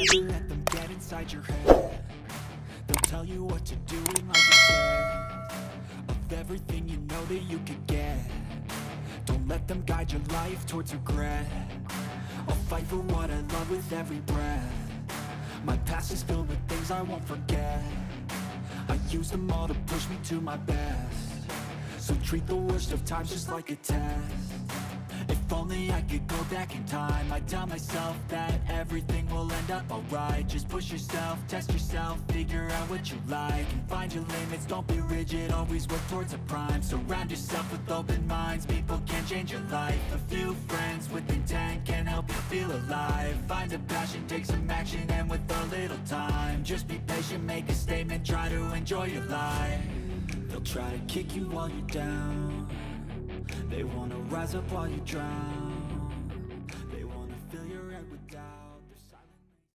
never let them get inside your head. They'll tell you what to do in life instead of everything you know that you could get. Don't let them guide your life towards regret. I'll fight for what I love with every breath. My past is filled with things I won't forget. I use them all to push me to my best. So treat the worst of times just like a test. If only I could go back in time, I'd tell myself that everything will end up alright. Just push yourself, test yourself, figure out what you like, and find your limits, don't be rigid, always work towards a prime. Surround yourself with open minds, people can change your life. A few friends with intent can help you feel alive. Find a passion, take some action, and with a little time, just be patient, make a statement, try to enjoy your life. They'll try to kick you while you're down. They wanna rise up while you drown. They wanna fill your head with doubt.